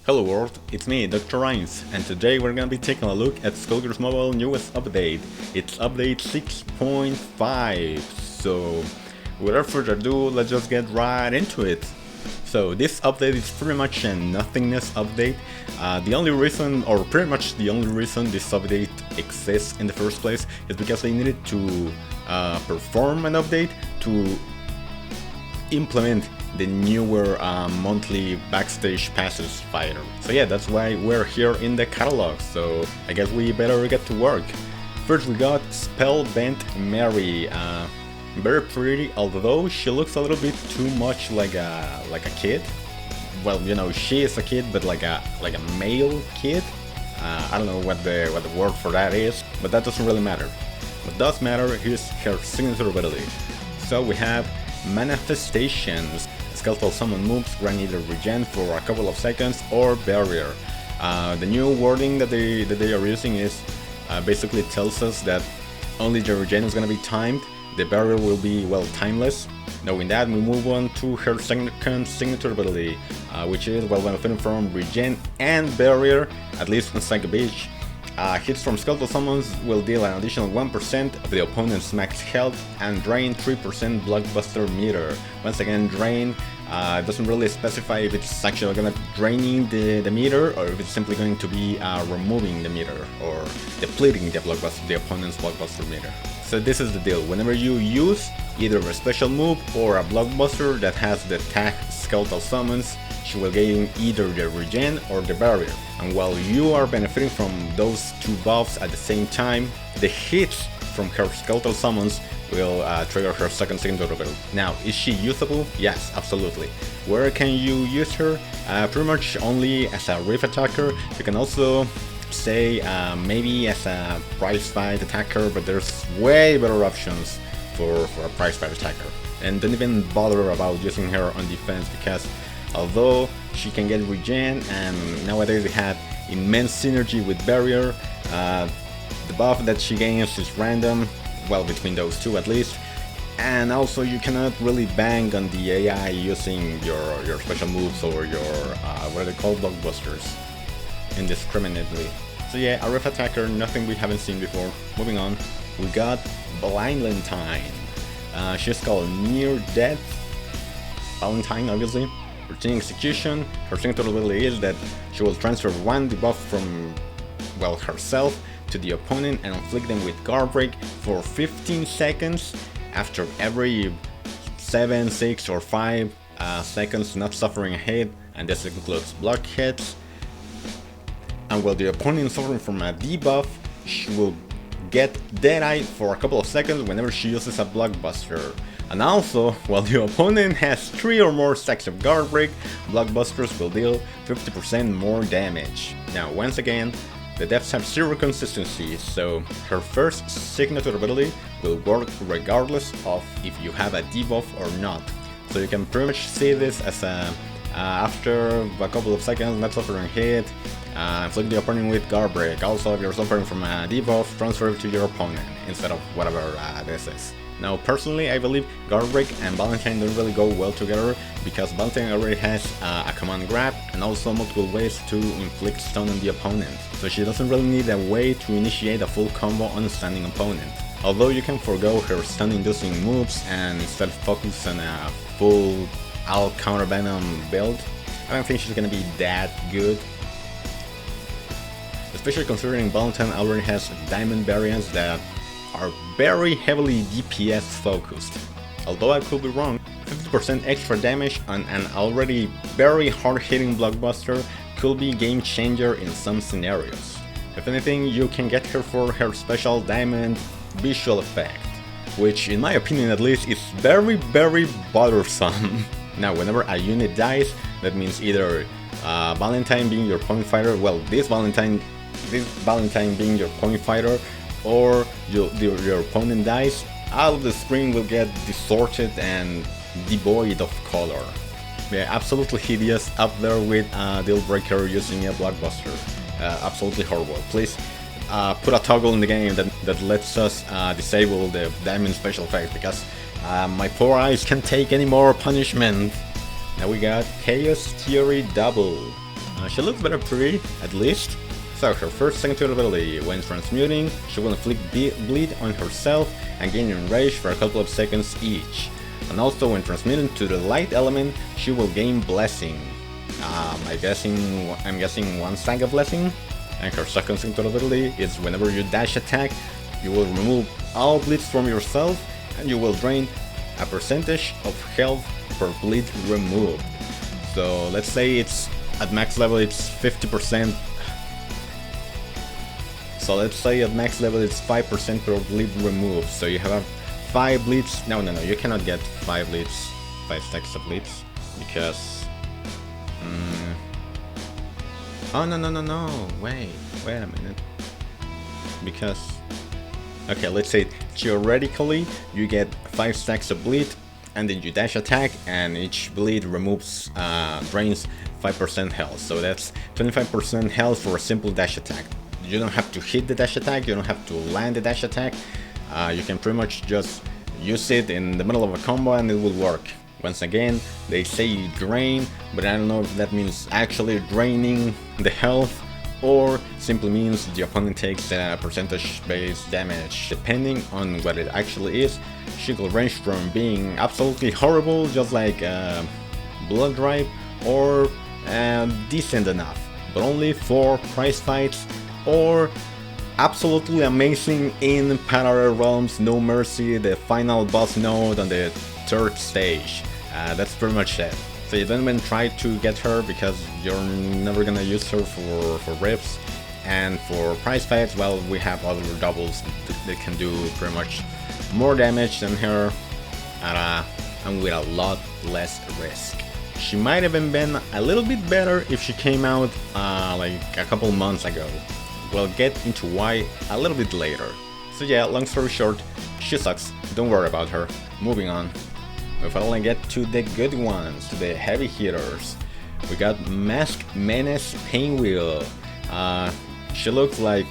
Hello world, it's me, DoctorAinz, and today we're gonna be taking a look at Skullgirls Mobile newest update. It's update 6.5, so without further ado, let's just get right into it. So this update is pretty much a nothingness update. The only reason, or pretty much the only reason this update exists in the first place is because they needed to perform an update to implement the newer monthly backstage passes fighter. So yeah, that's why we're here in the catalog, so I guess we better get to work. First we got Spellbent Mary. Very pretty, although she looks a little bit too much like a kid. Well, you know, she is a kid, but like a male kid. I don't know what the word for that is, but that doesn't really matter. What does matter is her signature ability. So we have Manifestations. Skeletal summon moves grant either regen for a couple of seconds or barrier. The new wording that they are using is basically tells us that only the regen is gonna be timed. The barrier will be, well, timeless. Knowing that, we move on to her second signature ability, which is, well, benefiting from regen and barrier, at least on Psycho Beach. Hits from skeletal summons will deal an additional 1% of the opponent's max health and drain 3% blockbuster meter. Once again, drain doesn't really specify if it's actually gonna be draining the meter or if it's simply going to be removing the meter or depleting the opponent's blockbuster meter. So this is the deal. Whenever you use either a special move or a blockbuster that has the tag skeletal summons, she will gain either the regen or the barrier. And while you are benefiting from those two buffs at the same time, the hits from her skeletal summons will trigger her second signature ability. Now, is she usable? Yes, absolutely. Where can you use her? Pretty much only as a riff attacker. You can also say maybe as a prize fight attacker, but there's way better options for a prize fight attacker. And don't even bother about using her on defense, because although she can get regen and nowadays they have immense synergy with barrier, the buff that she gains is random, well, between those two at least, and also you cannot really bang on the AI using your special moves or your what are they called, blockbusters, indiscriminately. So yeah, a riff attacker, nothing we haven't seen before. Moving on, we got Valentine. She's called Near Death Valentine, obviously. Routine execution. Her signature ability is that she will transfer one debuff from, well, herself to the opponent and inflict them with guard break for 15 seconds after every 7, 6 or 5 seconds not suffering a hit, and this includes block hits. And while the opponent is suffering from a debuff, she will get Deadeye for a couple of seconds whenever she uses a blockbuster. And also, while the opponent has 3 or more stacks of guard break, blockbusters will deal 50% more damage. Now, once again, the deaths have 0 consistency, so her first signature ability will work regardless of if you have a debuff or not. So you can pretty much see this as a after a couple of seconds not suffering hit, inflict the opponent with guard break. Also, if you're suffering from a debuff, transfer it to your opponent instead of whatever this is. Now, personally, I believe guard break and Valentine don't really go well together, because Valentine already has a command grab and also multiple ways to inflict stun on the opponent, so she doesn't really need a way to initiate a full combo on a standing opponent. Although you can forego her stun inducing moves and instead focus on a full all counter venom build, I don't think she's gonna be that good. Especially considering Valentine already has diamond variants that are very heavily DPS focused. Although I could be wrong, 50% extra damage on an already very hard hitting blockbuster could be game changer in some scenarios. If anything, you can get her for her special diamond visual effect, which in my opinion at least is very bothersome. Now, whenever a unit dies, that means either Valentine being your point fighter, well, this Valentine being your point fighter, or your opponent dies, all of the screen will get distorted and devoid of color. Yeah, absolutely hideous, up there with Deal Breaker using a blockbuster. Absolutely horrible. Please put a toggle in the game that lets us disable the diamond special effect, because my poor eyes can't take any more punishment. Now we got Chaos Theory Double. She looks better pretty, at least. So her first second ability, when transmuting, she will inflict bleed on herself and gain enrage for a couple of seconds each. And also when transmuting to the light element, she will gain blessing. I'm guessing 1 stack of blessing. And her second second ability is whenever you dash attack, you will remove all bleeds from yourself and you will drain a percentage of health per bleed removed. So let's say it's at max level it's 50%. So let's say at max level it's 5% per bleed removed. So you have 5 bleeds. No, you cannot get 5 bleeds, 5 stacks of bleeds, because oh no, wait a minute. Because okay, let's say theoretically you get 5 stacks of bleed and then you dash attack and each bleed removes drains 5% health. So that's 25% health for a simple dash attack. You don't have to hit the dash attack, you don't have to land the dash attack. You can pretty much just use it in the middle of a combo and it will work. Once again, they say drain, but I don't know if that means actually draining the health or simply means the opponent takes a percentage-based damage. Depending on what it actually is, she will range from being absolutely horrible, just like Blood Drive, or decent enough, but only for prize fights, or absolutely amazing in Parallel Realms, No Mercy, the final boss node on the 3rd stage. That's pretty much it. So you don't even try to get her because you're never gonna use her for rifts, and for prize fights, well, we have other doubles that can do pretty much more damage than her, and with a lot less risk. She might have been a little bit better if she came out like a couple months ago. We'll get into why a little bit later. So yeah, long story short, she sucks, don't worry about her. Moving on. We finally get to the good ones, to the heavy hitters. We got Masked Menace Pinwheel. She looks like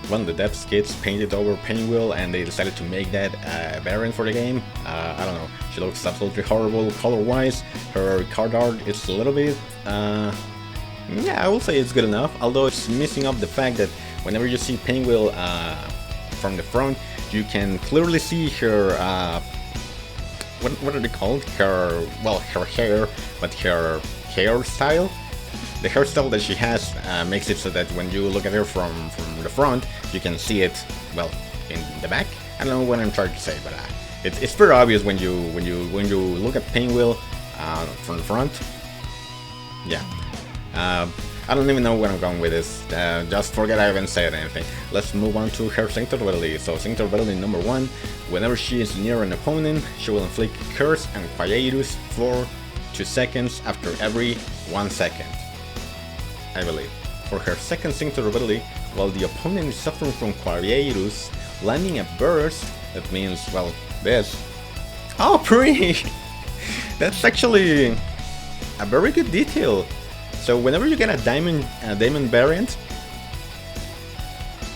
one of the devs kids painted over Pinwheel and they decided to make that a variant for the game. I don't know, she looks absolutely horrible color-wise. Her card art is a little bit, yeah, I will say it's good enough, although it's missing up the fact that whenever you see Pinwheel from the front, you can clearly see her, what are they called? Her hair, but her hairstyle. The hairstyle that she has makes it so that when you look at her from the front, you can see it, well, in the back. I don't know what I'm trying to say, but it's pretty obvious when you look at Pinwheel from the front. Yeah. I don't even know where I'm going with this. Just forget I haven't said anything. Let's move on to her second ability. So second ability number 1, whenever she is near an opponent, she will inflict Curse and Quietus for 2 seconds after every 1 second, I believe. For her second second ability, while the opponent is suffering from Quietus, landing a burst, that means, well, this. Oh, pretty! That's actually a very good detail. So whenever you get a diamond variant,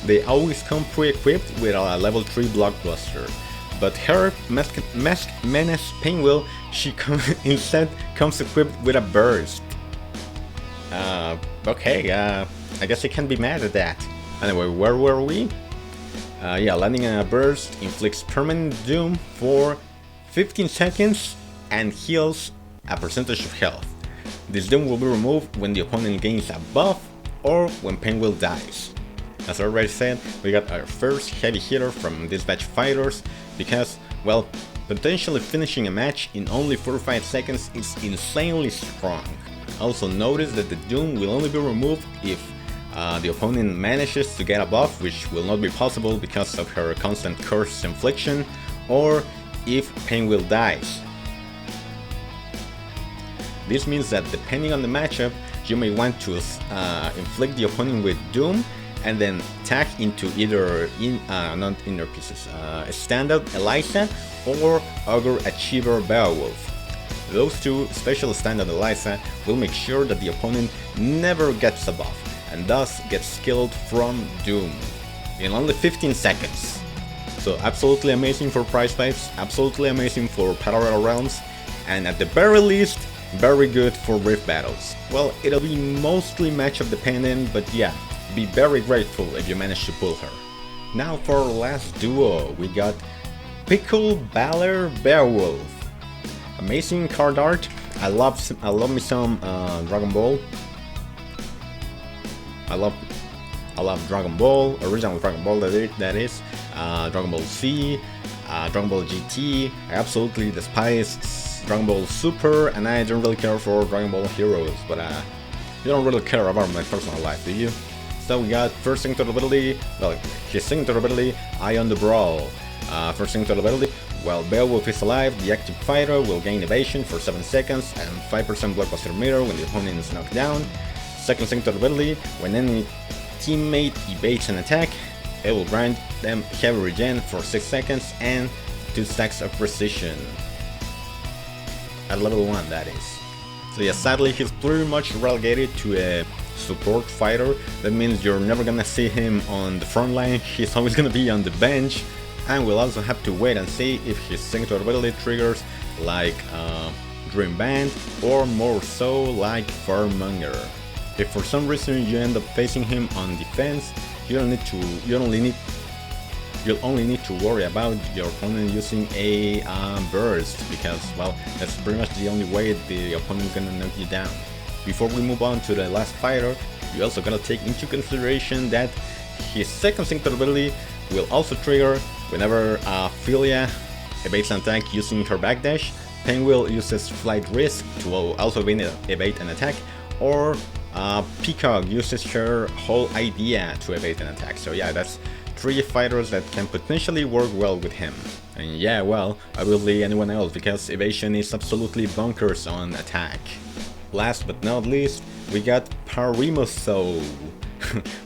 they always come pre-equipped with a level 3 blockbuster. But her Masked Menace Pinwheel, she instead comes equipped with a burst. Okay, I guess I can't be mad at that. Anyway, where were we? Yeah, landing a burst inflicts permanent doom for 15 seconds and heals a percentage of health. This doom will be removed when the opponent gains a buff or when Pinwheel dies. As I already said, we got our first heavy hitter from this batch of fighters because, well, potentially finishing a match in only 45 seconds is insanely strong. Also notice that the doom will only be removed if the opponent manages to get a buff, which will not be possible because of her constant curse infliction, or if Pinwheel dies. This means that depending on the matchup, you may want to inflict the opponent with Doom and then tag into either not inner pieces, Standout Eliza or Ogre Achiever Beowulf. Those two, especially Standout Eliza, will make sure that the opponent never gets a buff and thus gets killed from Doom in only 15 seconds. So absolutely amazing for prize fights, absolutely amazing for Parallel Realms, and at the very least, very good for rift battles. Well, it'll be mostly matchup dependent, but yeah, be very grateful if you manage to pull her. Now for our last duo, we got Pickle Baller Beowulf. Amazing card art. I love me some Dragon Ball. I love Dragon Ball, original Dragon Ball that is, Dragon Ball Z, Dragon Ball GT. I absolutely despise Dragon Ball Super, and I don't really care for Dragon Ball Heroes, but you don't really care about my personal life, do you? So we got first signature ability, well, his signature ability, Eye on the Brawl. First signature ability, while Beowulf is alive, the active fighter will gain evasion for 7 seconds and 5% blockbuster meter when the opponent is knocked down. Second signature ability, when any teammate evades an attack, it will grant them heavy regen for 6 seconds and 2 stacks of precision. At level 1, that is. So yeah, sadly he's pretty much relegated to a support fighter. That means you're never gonna see him on the front line, he's always gonna be on the bench, and we'll also have to wait and see if his signature ability triggers like Dream Band or more so like Farmonger. If for some reason you end up facing him on defense, you'll only need to worry about your opponent using a burst, because well, that's pretty much the only way the opponent's gonna knock you down. Before we move on to the last fighter, you also gotta take into consideration that his second signature ability will also trigger whenever Philia evades an attack using her backdash, Penguin uses Flight Risk to also evade an attack, or Peacock uses her whole idea to evade an attack. So yeah, that's 3 fighters that can potentially work well with him. And yeah, well, obviously anyone else, because evasion is absolutely bonkers on attack. Last but not least, we got Parimoso.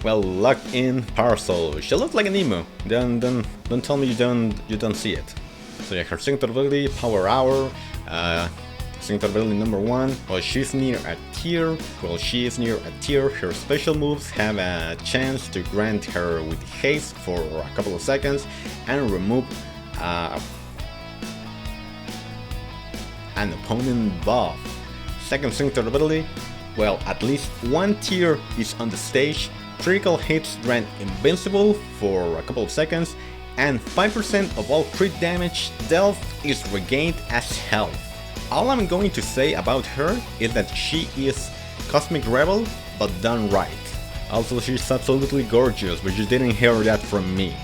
Well, locked in Parasol. She looks like an emo. Don't tell me you don't see it. So yeah, her signature ability, Power Hour. Signature ability number 1. While she's near a tier, her special moves have a chance to grant her with haste for a couple of seconds and remove an opponent buff. Second signature ability, well, at least 1 tier is on the stage, critical hits grant invincible for a couple of seconds, and 5% of all crit damage dealt is regained as health. All I'm going to say about her is that she is Cosmic Rebel, but done right. Also, she's absolutely gorgeous, but you didn't hear that from me.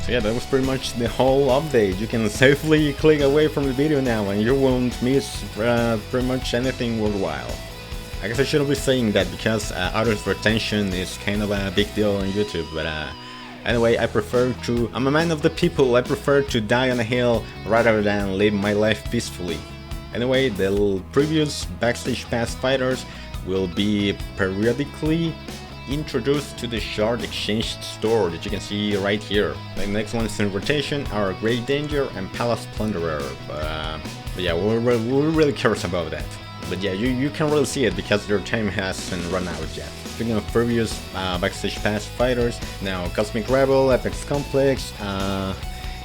So yeah, that was pretty much the whole update. You can safely click away from the video now and you won't miss pretty much anything worthwhile. I guess I shouldn't be saying that because audience retention is kind of a big deal on YouTube, but anyway, I'm a man of the people, I prefer to die on a hill rather than live my life peacefully. Anyway, the previous Backstage Pass fighters will be periodically introduced to the shard exchange store that you can see right here. The next ones in rotation are Great Danger and Palace Plunderer, but yeah, we're really curious about that. But yeah, you can really see it because their time hasn't run out yet. Speaking of previous Backstage Pass fighters, now Cosmic Rebel, Apex Complex,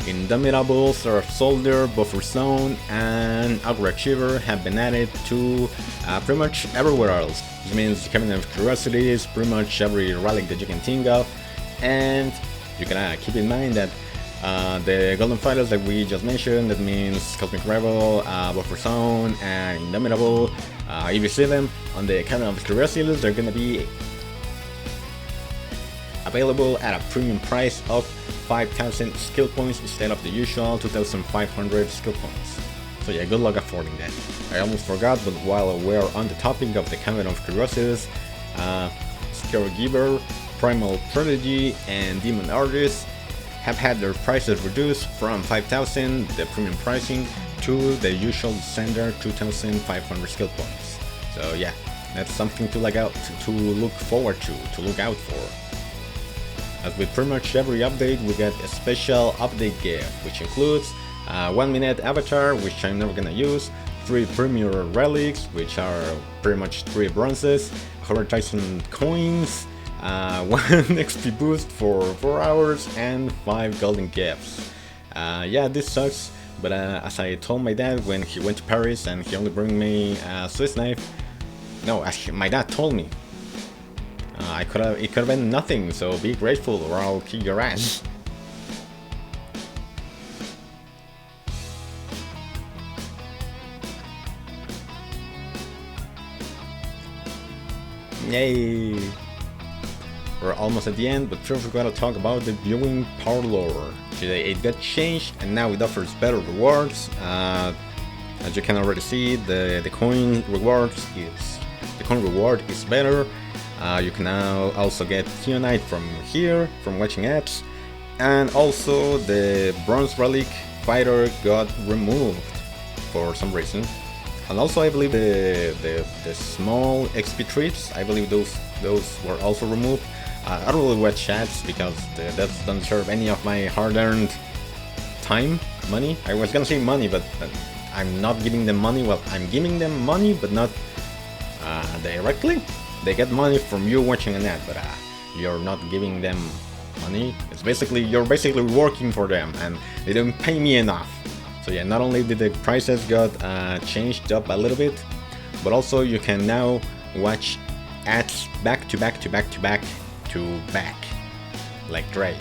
Indomitable, Seraph Soldier, Buffer Zone, and Augur Achiever have been added to pretty much everywhere else. This means Cabinet of Curiosities, pretty much every relic that you can think of, and you can keep in mind that the golden fighters that we just mentioned, that means Cosmic Rebel, Buffer Zone, and Indomitable, if you see them on the Cabinet of Curiosities, they're gonna be available at a premium price of 5,000 skill points instead of the usual 2,500 skill points. So yeah, good luck affording that. I almost forgot, but while we're on the topic of the Cabinet of Curiosities, Scaregiver, Primal Prodigy, and Demon Artist have had their prices reduced from 5,000, the premium pricing, to the usual standard 2,500 skill points. So yeah, that's something to look forward to look out for. As with pretty much every update, we get a special update gift, which includes 1 minute avatar, which I'm never gonna use, 3 premier relics, which are pretty much 3 bronzes, 100,000 coins, 1 XP boost for 4 hours, and 5 golden gifts. Yeah, this sucks, But as I told my dad when he went to Paris and he only bring me a Swiss knife, no, my dad told me, it could have been nothing, so be grateful or I'll kick your ass. Yay! We're almost at the end, but first we're gonna talk about the viewing parlor. Today it got changed and now it offers better rewards. As you can already see, the coin reward is better. You can now also get Theonite from here, from watching ads, and also the bronze relic fighter got removed for some reason. And also I believe the small XP treats, I believe those were also removed. I don't really watch chats because that doesn't serve any of my hard-earned time, money. I was gonna say money, but I'm not giving them money. Well, I'm giving them money, but not directly. They get money from you watching an ad, but you're not giving them money. You're basically working for them, and they don't pay me enough. So yeah, not only did the prices got changed up a little bit, but also you can now watch ads back to back, like Drake.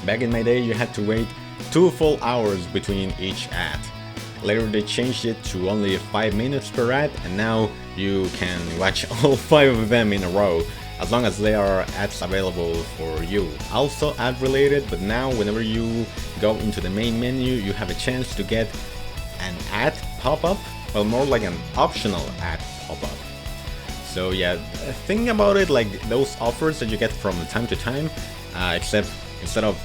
Back in my day, you had to wait 2 full hours between each ad. Later they changed it to only 5 minutes per ad, and now you can watch all 5 of them in a row, as long as they are ads available for you. Also ad related, but now whenever you go into the main menu, you have a chance to get an ad pop-up, well, more like an optional ad pop-up. So yeah, think about it like those offers that you get from time to time, except instead of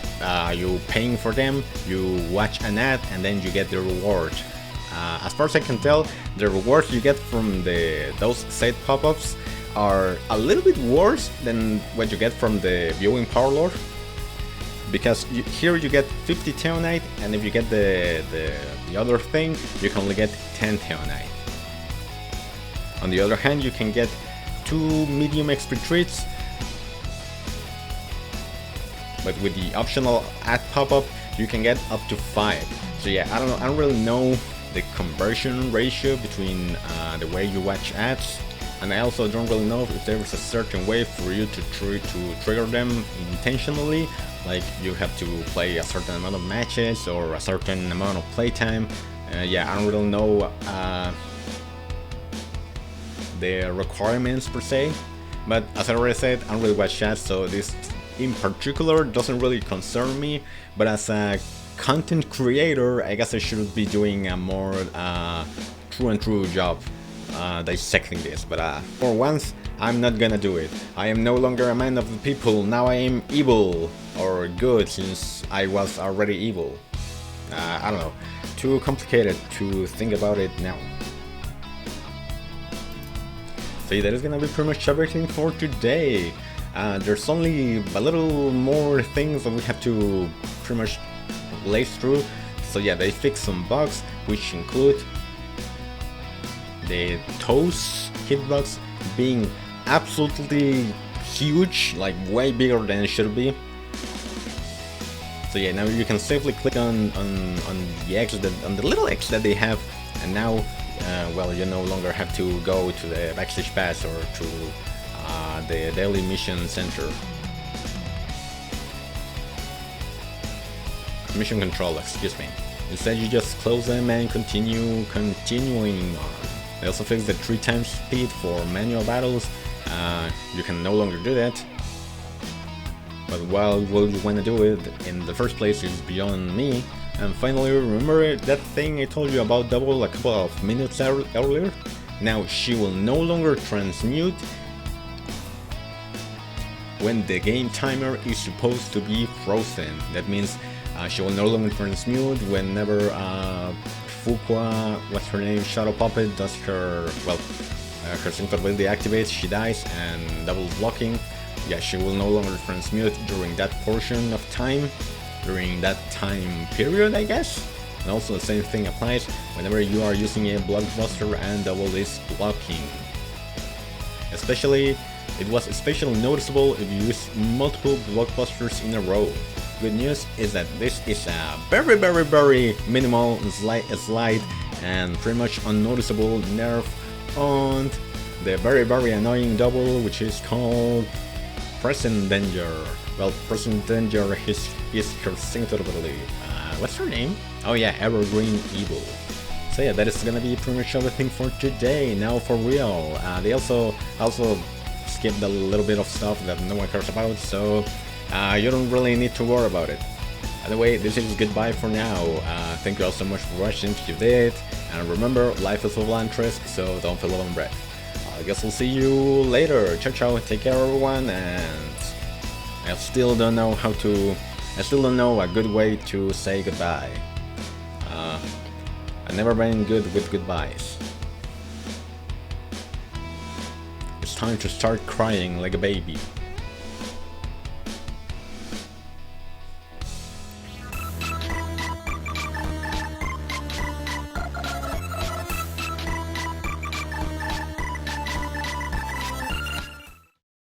you paying for them, you watch an ad and then you get the reward. As far as I can tell, the rewards you get from those set pop-ups are a little bit worse than what you get from the viewing parlor, because here you get 50 Theonite, and if you get the other thing, you can only get 10 Theonite. On the other hand, you can get 2 medium XP treats, but with the optional ad pop-up, you can get up to 5. So yeah, I don't really know the conversion ratio between the way you watch ads, and I also don't really know if there is a certain way for you to trigger them intentionally, like you have to play a certain amount of matches or a certain amount of playtime. Yeah, I don't really know the requirements per se, but as I already said, I don't really watch chats, so this in particular doesn't really concern me. But as a content creator, I guess I should be doing a more true job dissecting this, but for once I'm not gonna do it. I am no longer a man of the people, now I am evil, or good, since I was already evil. I don't know, too complicated to think about it now. So that is gonna be pretty much everything for today. There's only a little more things that we have to pretty much lace through. So yeah, they fixed some bugs, which include the toes hitbox being absolutely huge, like way bigger than it should be. So yeah, now you can safely click on the X, on the little X that they have, and now well, you no longer have to go to the backstage pass or to the daily mission center. Mission control, excuse me. Instead, you just close them and continuing on. They also fixed the 3x speed for manual battles. You can no longer do that. But why would you want to do it in the first place is beyond me. And finally, remember that thing I told you about Double a couple of minutes earlier? Now she will no longer transmute when the game timer is supposed to be frozen. That means she will no longer transmute whenever Fuqua, what's her name, Shadow Puppet does her, well, her sync ability activates, she dies, and double blocking. Yeah, she will no longer transmute during that portion of time, during that time period, I guess. And also the same thing applies whenever you are using a blockbuster and double is blocking. It was especially noticeable if you use multiple blockbusters in a row. good news is that this is a very minimal slide and pretty much unnoticeable nerf on the very annoying double, which is called Present Danger. Well, Present Danger is her signature ability. What's her name? Oh yeah, Evergreen Evil. So yeah, that is gonna be pretty much everything for today. Now for real, they also skipped a little bit of stuff that no one cares about, so you don't really need to worry about it. Anyway, this is goodbye for now. Thank you all so much for watching if you did, and remember, life is full of interest, so don't feel on breath. I guess we'll see you later. Ciao ciao, take care everyone, and I still don't know a good way to say goodbye. I've never been good with goodbyes. It's time to start crying like a baby.